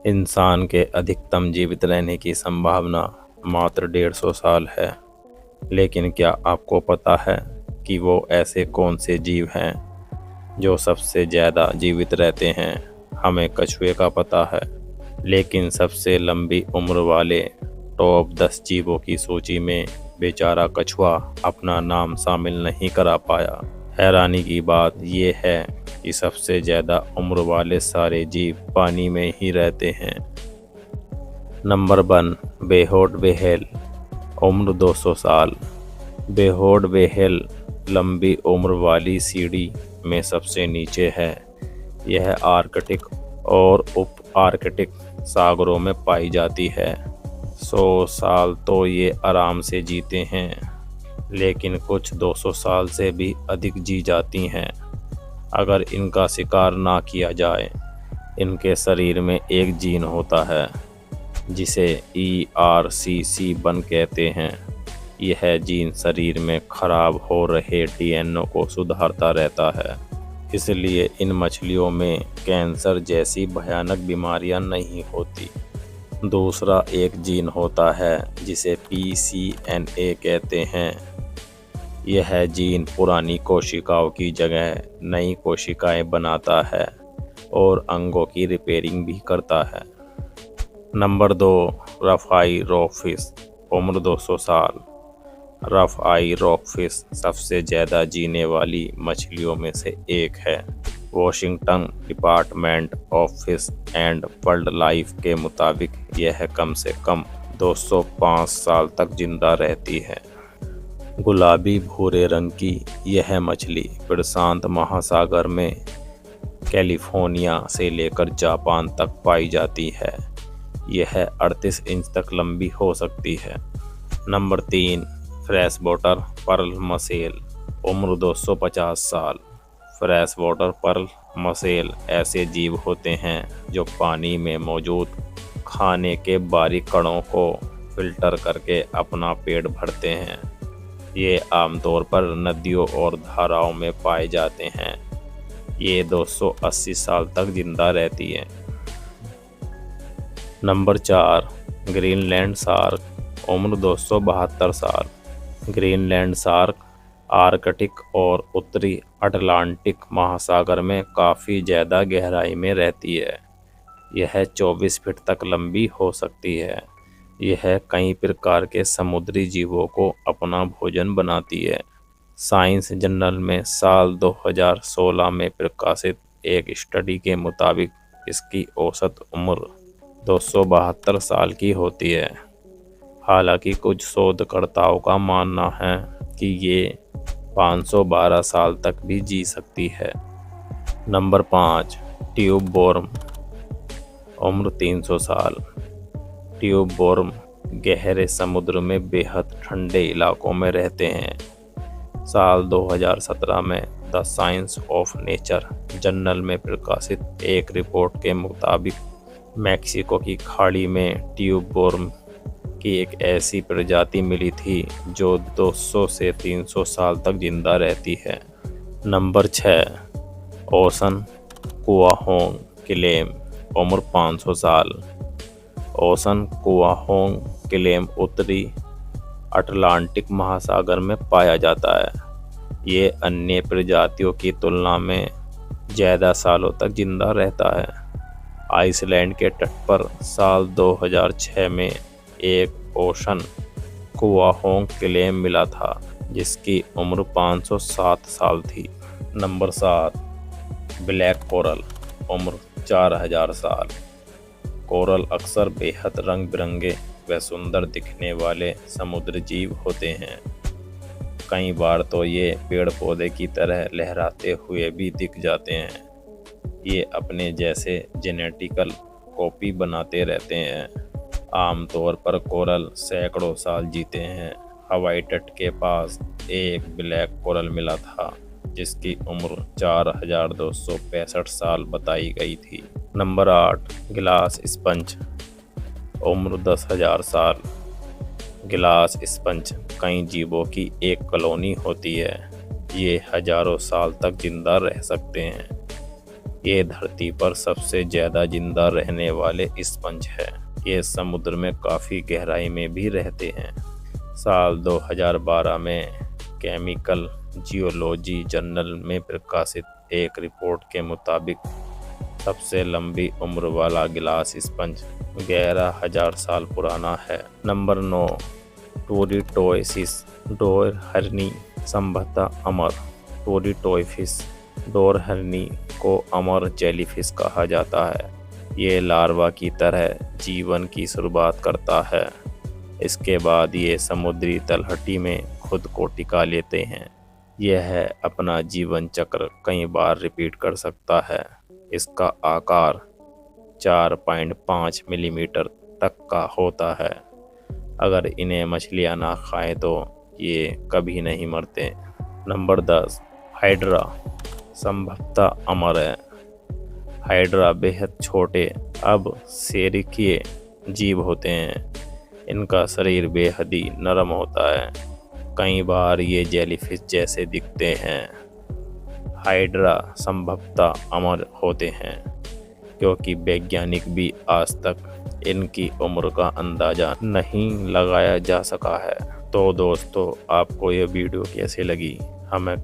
इंसान के अधिकतम जीवित रहने की संभावना मात्र 150 साल है। लेकिन क्या आपको पता है कि वो ऐसे कौन से जीव हैं जो सबसे ज़्यादा जीवित रहते हैं? हमें कछुए का पता है, लेकिन सबसे लंबी उम्र वाले टॉप 10 जीवों की सूची में बेचारा कछुआ अपना नाम शामिल नहीं करा पाया। हैरानी की बात यह है कि सबसे ज़्यादा उम्र वाले सारे जीव पानी में ही रहते हैं। नंबर 1, बेहोड व्हेल, उम्र 200 साल। बेहोड व्हेल लंबी उम्र वाली सीढ़ी में सबसे नीचे है। यह आर्कटिक और उप आर्कटिक सागरों में पाई जाती है। 100 साल तो ये आराम से जीते हैं, लेकिन कुछ 200 साल से भी अधिक जी जाती हैं अगर इनका शिकार ना किया जाए। इनके शरीर में एक जीन होता है जिसे ERCC1 कहते हैं। यह जीन शरीर में खराब हो रहे DNA को सुधारता रहता है, इसलिए इन मछलियों में कैंसर जैसी भयानक बीमारियां नहीं होती। दूसरा एक जीन होता है जिसे PCNA कहते हैं। यह जीन पुरानी कोशिकाओं की जगह नई कोशिकाएं बनाता है और अंगों की रिपेयरिंग भी करता है। नंबर 2, रफ आई रॉकफिश, उम्र 200 साल। रफ आई रॉकफिश सबसे ज़्यादा जीने वाली मछलियों में से एक है। Washington department of fish and wild life के मुताबिक यह कम से कम 205 साल तक जिंदा रहती है। गुलाबी भूरे रंग की यह मछली प्रशांत महासागर में कैलिफोर्निया से लेकर जापान तक पाई जाती है। यह 38 इंच तक लंबी हो सकती है। नंबर 3, फ्रेश वाटर पर्ल मसेल, उम्र 250 साल। फ्रेश वाटर पर्ल मसेल ऐसे जीव होते हैं जो पानी में मौजूद खाने के बारीक कणों को फिल्टर करके अपना पेट भरते हैं। ये आमतौर पर नदियों और धाराओं में पाए जाते हैं। ये 280 साल तक जिंदा रहती है। नंबर 4, ग्रीनलैंड शार्क, उम्र 272 साल। ग्रीनलैंड शार्क आर्कटिक और उत्तरी अटलांटिक महासागर में काफ़ी ज़्यादा गहराई में रहती है। यह 24 फीट तक लंबी हो सकती है। यह कई प्रकार के समुद्री जीवों को अपना भोजन बनाती है। साइंस जर्नल में साल 2016 में प्रकाशित एक स्टडी के मुताबिक इसकी औसत उम्र 272 साल की होती है। हालांकि कुछ शोधकर्ताओं का मानना है कि ये 512 साल तक भी जी सकती है। नंबर 5, ट्यूब वॉर्म, उम्र 300 साल। ट्यूब वॉर्म गहरे समुद्र में बेहद ठंडे इलाकों में रहते हैं। साल 2017 में the science of nature journal में प्रकाशित एक रिपोर्ट के मुताबिक मैक्सिको की खाड़ी में ट्यूब वॉर्म की एक ऐसी प्रजाति मिली थी जो 200 से 300 साल तक जिंदा रहती है। नंबर 6, ओशन कुआहोंग क्लेम, उम्र 500 साल। ओशन कुआहोंग क्लेम उत्तरी अटलांटिक महासागर में पाया जाता है। ये अन्य प्रजातियों की तुलना में ज़्यादा सालों तक जिंदा रहता है। आइसलैंड के तट पर साल 2006 में एक ओशन कुआहोंग क्लेम मिला था जिसकी उम्र 507 साल थी। नंबर 7, ब्लैक कोरल, उम्र 4000 साल। कोरल अक्सर बेहद रंग बिरंगे व सुंदर दिखने वाले समुद्री जीव होते हैं। कई बार तो ये पेड़ पौधे की तरह लहराते हुए भी दिख जाते हैं। ये अपने जैसे जेनेटिकल कॉपी बनाते रहते हैं। आमतौर पर कोरल सैकड़ों साल जीते हैं। हवाई तट के पास एक ब्लैक कोरल मिला था जिसकी उम्र 4265 साल बताई गई थी। नंबर 8, गिलास स्पंज, उम्र 10,000 साल। गिलास स्पंज कई जीवों की एक कॉलोनी होती है। ये हजारों साल तक जिंदा रह सकते हैं। ये धरती पर सबसे ज़्यादा जिंदा रहने वाले स्पंज है। ये समुद्र में काफ़ी गहराई में भी रहते हैं। साल 2012 में केमिकल जियोलॉजी जर्नल में प्रकाशित एक रिपोर्ट के मुताबिक सबसे लंबी उम्र वाला गिलास स्पंज 11,000 साल पुराना है। नंबर 9, टोरिटोइसिस डोरहरनी संभवतः अमर। टोरिटोइफिस डोरहरनी को अमर जेलीफिश कहा जाता है। ये लार्वा की तरह जीवन की शुरुआत करता है। इसके बाद ये समुद्री तलहटी में खुद को टिका लेते हैं। यह अपना जीवन चक्र कई बार रिपीट कर सकता है। इसका आकार 4.5 मिलीमीटर तक का होता है। अगर इन्हें मछलियां ना खाएं तो ये कभी नहीं मरते। नंबर 10, हाइड्रा संभवतः अमर है। हाइड्रा बेहद छोटे अब सेरिकीय जीव होते हैं। इनका शरीर बेहद ही नरम होता है। कई बार ये जेलीफिश जैसे दिखते हैं। हाइड्रा संभवतः अमर होते हैं क्योंकि वैज्ञानिक भी आज तक इनकी उम्र का अंदाजा नहीं लगाया जा सका है। तो दोस्तों, आपको ये वीडियो कैसी लगी हमें